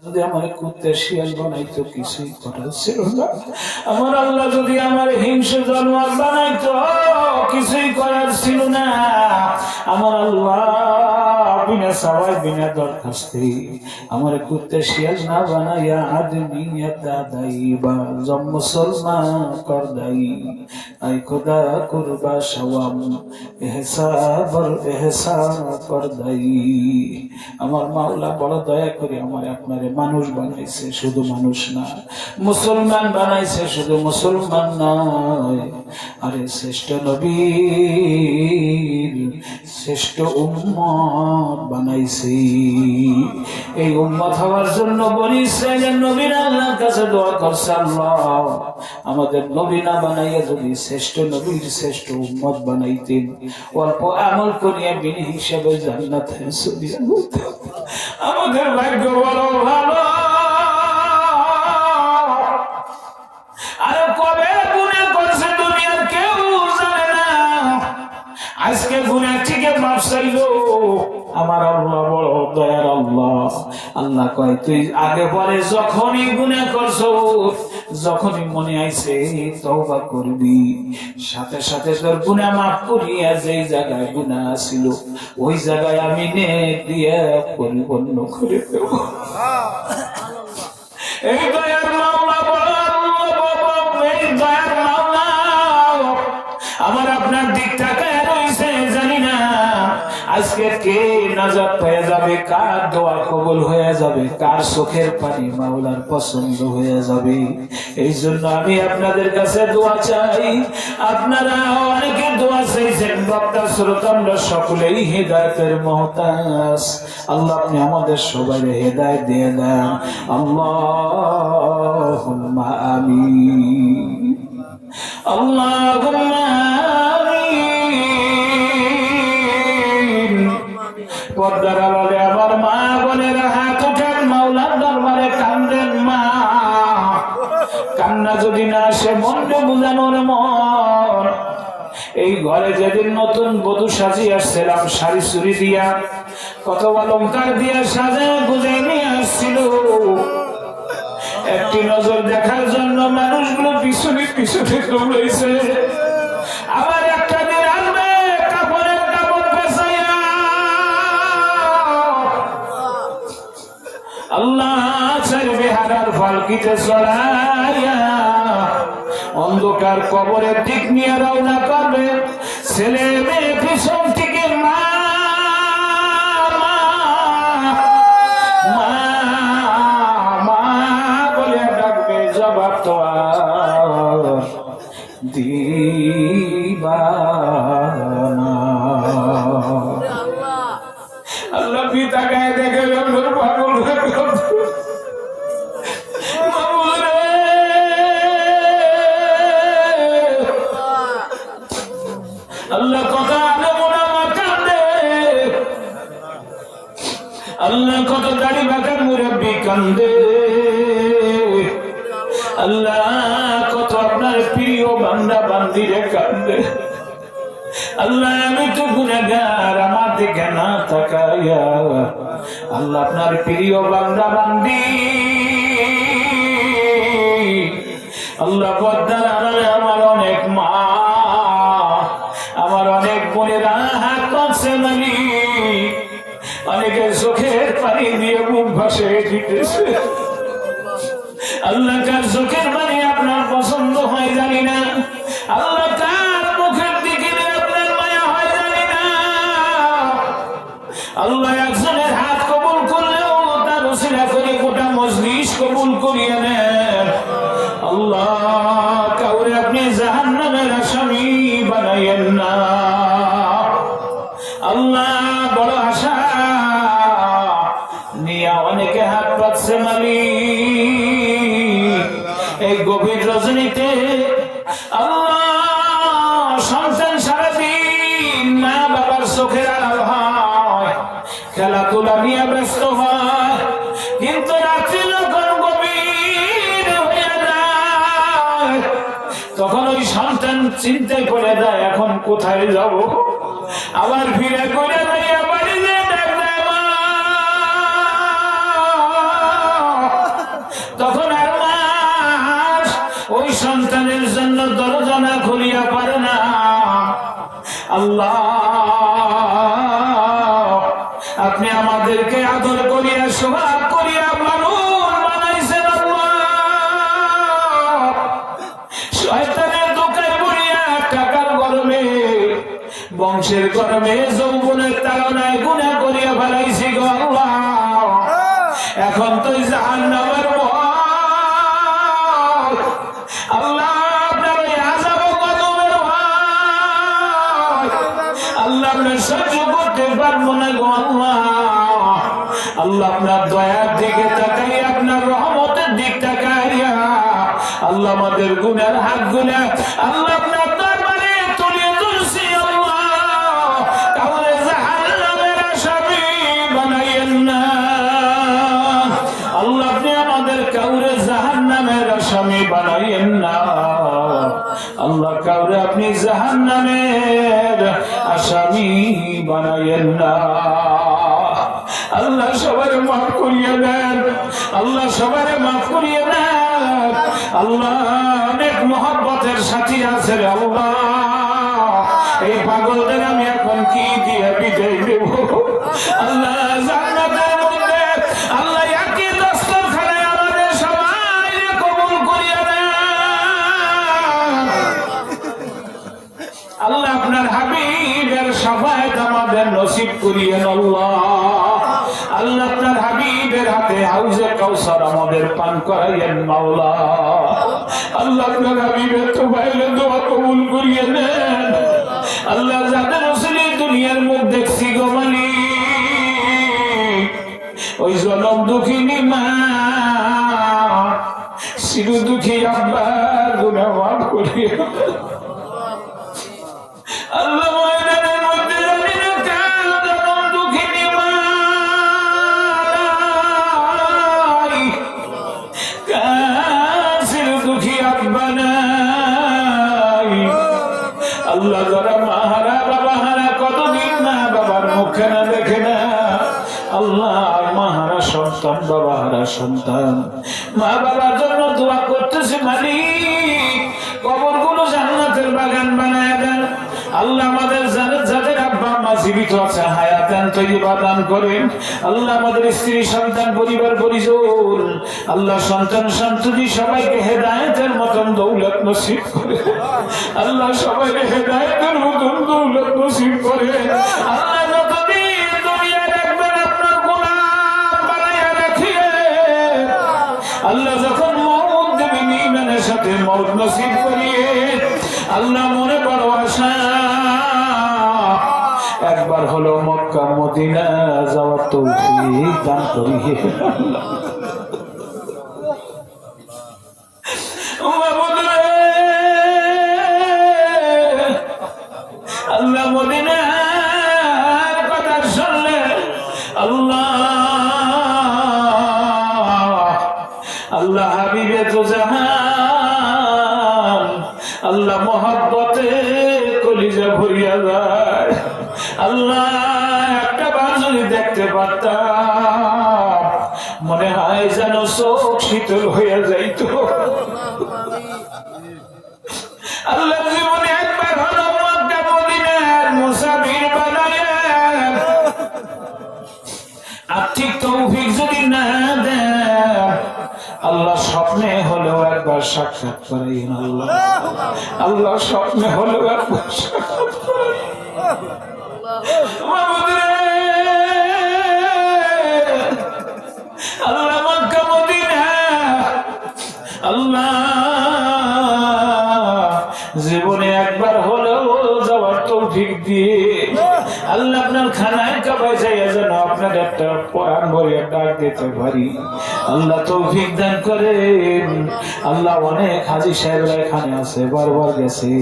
যদি আমার কুত্তে শিয়াল বানাইতো কিছুই করার ছিল না। আমার আল্লাহ যদি আমার হিংসে জানোয়ার বানাইতো কিছুই করার ছিল না। আমার আল্লাহ বিনা সওয়াল বিনা দরখাস্তে আমার কুত্তে শিয়াল না বানাইয়া আদমিয়তা দাইবা জম মুসলমান কর দাই। আই খোদা কুরবা সওয়াম এহসান কর দাই। আমার মাওলা বড় দয়া করে আমার আপনারে মানুষ বানাইছে, শুধু মানুষ না মুসলমান বানাইছে, শুধু মুসলমান নয়। আরে শ্রেষ্ঠ নবীর শ্রেষ্ঠ উম্মত বানাইছে। এই উম্মত হওয়ার জন্য বনি ইসরাইলের নবীরা আল্লাহর কাছে দোয়া করছে, আল্লাহ আমাদের নবী না বানাইয়া যদি শ্রেষ্ঠ নবীর শ্রেষ্ঠ উম্মত বানাইতেন, অল্প আমল করিয়া বিনি হিসাবে জান্নাতে সুবিধা করতেন। আমাদের ভাগ্য বড় ভালো। আরে কবে গুনাহ করছে দুনিয়ার কেউ জানে না। আজকে গুনাহ থেকে মাফ চাইলো আমার আল্লাহ বড় দয়ার আল্লাহ। আল্লাহ কয় তুই আগে পরে যখনই গুনাহ করছো, যখনই মনে আইছে তওবা করবি, সাথে সাথে তোর গুনাহ মাফ করিয়া যেই জায়গায় গুনাহ ছিল ওই জায়গায় আমি নেক দিয়ে পরিপূর্ণ করে দেব। এই দয়ার মাওলা বড় আল্লাহ, এই দয়ার মাওলা আমার আপনার দিক তাকায় রইছে। জানি না আজকে কে নাজাত পেয়ে যাবে, কার দোয়া কবুল হয়ে যাবে, কার চোখের পানি মাওলার পছন্দ হয়ে যাবে। এই জন্য আমি আপনাদের কাছে দোয়া চাই। আপনারা অনেকে দোয়া চাইছেন, বক্তা শ্রোতা আমরা সকলেই হেদায়েতের মহতাজ। আল্লাহ আপনি আমাদের সবাই হেদায়েত দিয়ে দেন। আল্লাহুম্মা আমিন, আল্লাহুম্মা আমিন। পর্দার আড়ালে আমার মা বোনেরা হাত উঠান, মাওলার দরবারে কান্দেন। মা কান্না যদি না আসে মনকে বুঝানোর মন। এই ঘরে যেদিন নতুন বধূ সাজিয়ে আসছিলাম, শাড়ি চুরি দিয়া কত অলংকার দিয়া সাজায় বুঝে নিয়ে আসছিল, একটি নজর দেখার জন্য মানুষগুলো পিছনে পিছনে দৌড়াইছে। আবার একটা দিন আসবে কাপড়ের কাপড় পেছাইয়া আল্লাহ ছাড়বে হারার ফালকিতে চড়াইয়া অন্ধকার কবরের দিক নিয়ে রওনা করবে। ছেলে মেয়ে পিছন থেকে মা মা মা বলে ডাকবে, জবাব তো আর দিবা না। আল্লাহ পিতা গায়ে দেখে পাগল আল্লাহ কথা কান্দে, আল্লাহ কত দাড়ি বাঁকার মুরব্বী কান্দে, আল্লাহ কত আপনার প্রিয় বান্দা বান্দিরে কান্দে। আল্লাহ আমি তো গুনাহগার, আমার দিকে না তাকাইয়া আল্লাহ আপনার প্রিয় বান্দা বান্দি আল্লাহ পর্দার আড়ালে আমার অনেক মা, আমার অনেক বোনেরা হাত পাচ্ছে মানি, অনেকের চোখের পানি দিয়ে মুখ ভাসিয়ে দিতেছে। আল্লাহ কার চোখের পানি আপনার পছন্দ হয় জানি না, আল্লাহ কার মুখের দিকে আপনার মায়া হয় জানি না। আল্লাহ একজনের হাত কবুল করলেও তার ওসিলা করে গোটা মজলিস কবুল করিয়ে নেন। আল্লাহ কাউরে আপনি জাহান্নামের আসামি বানাইয়েন না। আল্লাহ বড় আশা নিয়া অনেকে হাত পাচ্ছে মালিক। এই গভীর রজনীতে আল্লাহ সন্তান সারাদিন মা বাবার চোখের আড়াল হয়, খেলাধুলা নিয়ে ব্যস্ত হয়, কিন্তু রাত্রি যখন গভীর হয়ে যায় তখন ওই সন্তান চিন্তায় পড়ে যায় এখন কোথায় যাব। আবার ফিরে করে যাইয়া বাড়িতে ডাক দেয়, বংশের গর্ভে যৌবনের তাড়নায় গুনাহ করিয়া ফেলাইছি গো আল্লাহ। এখন তো জাহান্নামের ভয় আল্লাহ, আপনার ওই আযাব গজবের ভয় আল্লাহ আমরা সহ্য করতে পারবো না গো আল্লাহ। আল্লাহ আপনার দয়ার দিকে তাকাই, আপনার রহমতের দিক তাকাইয়া আল্লাহ আমাদের গুনার হাতগুলা আল্লাহ আপনার দরবারে তুলে ধরছি আল্লাহ। কাউরে জাহান্নামের আসামি বানাইয়েন না আল্লাহ, আপনি আমাদের কাউরে জাহান্নামের আসামি বানাইয়েন না আল্লাহ, কাউরে আপনি জাহান্নামের আসামি বানাইয়েন না আল্লাহ। সবারে মাফ করিয়ে দেন আল্লাহ, সবারে মাফ করিয়ে দেন আল্লাহ। অনেক মহব্বতের সাথী আছে রে আল্লাহ, এই পাগলদের আমি এখন কি দিয়ে বিদায় দেব আল্লাহ। জান্নাতের মধ্যে আল্লাহ একই দস্তরখানায় আমাদের সবাই কবুল করিয়ে দেন আল্লাহ। আপনার হাবিবের শাফায়াত আমাদের নসিব করিয়েন আল্লাহ। আল্লাহ আপনার হাবিবের হাতে হাউজে কাউসার আমাদের পান করাইয়েন মাওলা। আল্লাহ আপনার হাবিবের তোবাইলে দোয়া কবুল করিয়ে নেন আল্লাহ। যাদের ওসিলে দুনিয়ার মুখ দেখছি গো মালিক, ওই জনম দুঃখিনী মা, চির দুঃখী আব্বার গুনাহ মাফ করিয়ে আল্লাহ। ময়দানের মধ্যে জানি না কার জনম দুঃখিনী মা, কার চির দুঃখী আব্বা নাই আল্লাহ। যারা মাহারা বাবা হারা, কতদিন মা বাবার মুখে না দেখে না আল্লাহ। মাহারা সন্তান, বাবা হারা সন্তান, মা বাবার জন্য দোয়া করতেছে মালিক, কবরগুলো জান্নাতের বাগান বানায় দেন আল্লাহ। আমাদের যাদের আব্বা আম্মা জীবিত আছে হায়াতান তৈয়বা দান করেন আল্লাহ। আমাদের স্ত্রী সন্তান পরিবার পরিজন আল্লাহ, সন্তান সন্ততি সবাইকে হেদায়েতের মতন দৌলত নসিব করে আল্লাহ। সবাইকে হেদায়েতের মতন দৌলত নসিব করে আল্লাহ। যতদিন দুনিয়ায় রাখবেন আপনার গোলাম বানাইয়া রাখিয়ে আল্লাহ। যখন মওত দেবেন ঈমানের সাথে মওত নসিব করিয়ে আল্লাহ। মনে বড় আশা, একবার হলো মক্কা মদিনা যাওয়ার তৌফিক দান করিয়ে আল্লাহ। মদিনার কথা শুনলে আল্লাহ আল্লাহ হাবিবে তো জাহান আল্লাহ, মহব্বতে কলিজা ভরিয়া যায় আল্লাহ। একটা বার যদি দেখতে পারতাম মনে হয় যেন চোখ শীতল হইয়া যাইত আল্লাহ। জীবনে একবার হলো মক্কা মদিনার মুসাফির বানায়া আর্থিক তৌফিক যদি না দেন আল্লাহ, স্বপ্নে হলেও একবার সাক্ষাৎ করাইন আল্লাহ। আল্লাহ স্বপ্নে হলেও একবার সাক্ষাৎ করাইন আল্লাহ। মক্কা মদিনা আল্লাহ, জীবনে একবার হলেও যাওয়ার তৌফিক দিয়ে আল্লাহ। আপনার খানায় কাবায় যাইয়া যেন আপনার একটা কোরআন ভরে ডাক দিতে পারি আল্লাহ, তৌফিক দান করেন আল্লাহ। অনেক হাজী সাহেবরা এখানে আছে, বারবার গেছে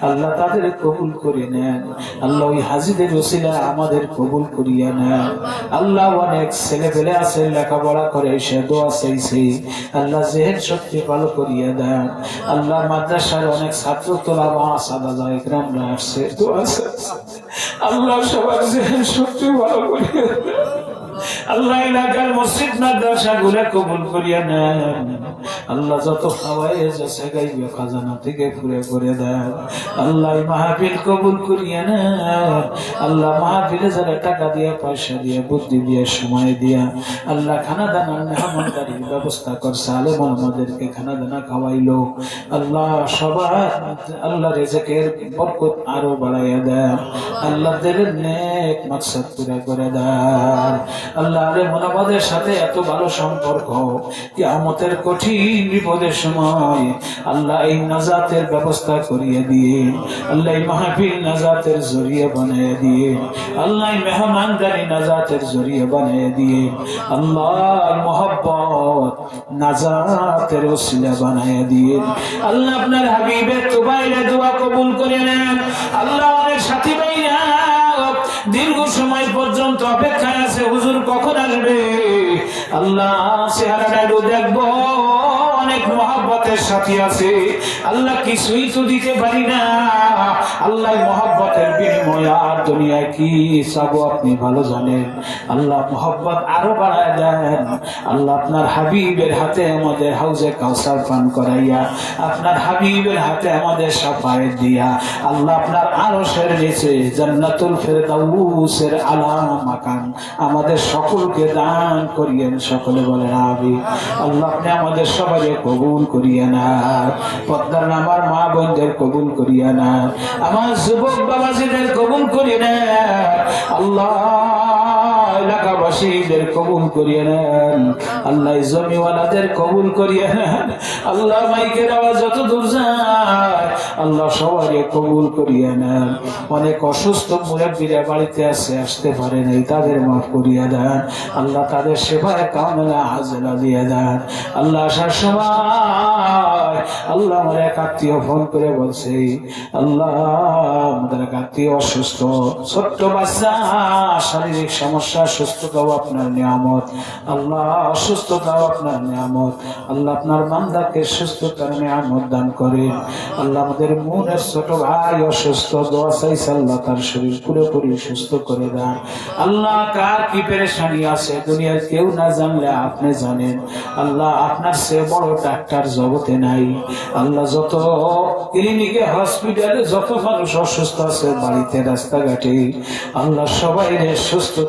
আল্লাহ, তাদের কবুল করে নেন আল্লাহ। ওই হাজীদের ওসিলা আমাদের কবুল করিয়া নেন আল্লাহ। অনেক ছেলে পেলে আছে লেখাপড়া করে সে দোয়া চাইছে আল্লাহ, জেহেন শক্তি ভালো করিয়া দেন আল্লাহ। মাদ্রাসার অনেক ছাত্র তোলা সাদা একরামরা আসছে দোয়া চাইছে আল্লাহ। সবার জেহেন শক্তি ভালো করিয়া দেন আল্লাহ এলাকার মসজিদ মাদ্রাসা গুলা কবুল করিয়া নেন। আল্লাহ যত খাওয়াই যাচ্ছে গাইবে খাজানা থেকে পুরে করে দেন। আল্লাহ মাহফিল কবুল করিয়া নেন। আল্লাহ মাহফিলে যারা টাকা দিয়া পয়সা দিয়া বুদ্ধি দিয়া সময় দিয়া আল্লাহ খানা দানা মেহমানদারির ব্যবস্থা করছে, আলেম আমাদেরকে খানা দানা খাওয়াইলো। আল্লাহ সবার আল্লাহ রিজিকের বরকত আরো বাড়াইয়া দেন। আল্লাহ দিলের নেক মাকসাদ পুরা করে দেন। আল্লাহ আলেম আমাদের সাথে এত ভালো সম্পর্ক, কিয়ামতের কঠিন বিপদের সময় আল্লাহ এই নাজাতের ব্যবস্থা করিয়ে দিয়ে, আল্লাহ এই মাহফিল নাজাতের জরিয়া বানিয়ে দিয়ে, আল্লাহ মেহমানদারি নাজাতের জরিয়া বানিয়ে দিয়ে, আল্লাহ মোহব্বত নাজাতের ওসিলা বানিয়ে দিয়ে। আল্লাহ আপনার হাবিবের তোবাইলে দোয়া কবুল করে নেন। আল্লাহ অনেক সাথী ভাইরা দীর্ঘ সময় পর্যন্ত অপেক্ষায় আছে, হুজুর কখন আসবে। আল্লাহ চেহারাটা দেখবো, অনেক মহব্বতের সাথী আছে। আল্লাহ কিছুই তো দিতে পারি না। আল্লাহ মহব্বতের বিনিময় আর দুনিয়ায় কি চাবো আপনি ভালো জানেন। আল্লাহ মহব্বত আরো বাড়ায় দেন। আল্লাহ আপনার হাবিবের হাতে আমাদের হাউজে কাউসার পান করাইয়া, আপনার হাবিবের হাতে আমাদের সাফায়েত দিয়া, আল্লাহ আপনার আরশের নিচে জান্নাতুল ফেরদাউসের আলা মাকান আমাদের সকলকে দান করিয়েন। সকলে বলেন আমিন। আল্লাহ আপনি আমাদের সবাই কবুল করিয়া না, পদ্মার আমার মা বোনদের কবুল করিয়া না, আমার যুবক বাবাজিদের কবুল করিয়া না। আল্লাহ এলাকাবাসীদের কবুল করিয়া নেন। আল্লাহ জমিওয়ালাদের কবুল করিয়া নেন। আল্লাহ মাইকের আওয়াজ যত দূর যায় আল্লাহ সবাই কবুল করিয়া নেন। অনেক অসুস্থ মুরব্বীরা বাড়িতে আসতে পারে নাই, তাদের মাফ করিয়া দেন। আল্লাহ তাদের সেবায় কামনা হাজরা দিয়ে দেন। আল্লাহ আসার সময় আল্লাহ আমার এক আত্মীয় ফোন করে বলছে, আল্লাহ আমাদের এক আত্মীয় অসুস্থ, ছোট্ট বাচ্চা, শারীরিক সমস্যা, সুস্থতাও আপনার নিয়ামত। আল্লাহ অসুস্থতাও আপনার নিয়ামত। আল্লাহ আপনার বান্দাকে সুস্থতার নিয়ামত দান করেন। আল্লাহ আমাদের মনের ছোট ভাই অসুস্থ, দোয়া চাইছে আল্লাহ তার শরীর পুরোপুরি সুস্থ করে দেন। আল্লাহ কার কি পেরেশানি আছে দুনিয়ার কেউ না জানলে আপনি জানেন। আল্লাহ আপনার সে বড় ডাক্তার জগতে নাই। আল্লাহ যত ক্লিনিকে হসপিটালে যত মানুষ অসুস্থ আছে বাড়িতে রাস্তাঘাটে, আল্লাহ সবাই সুস্থ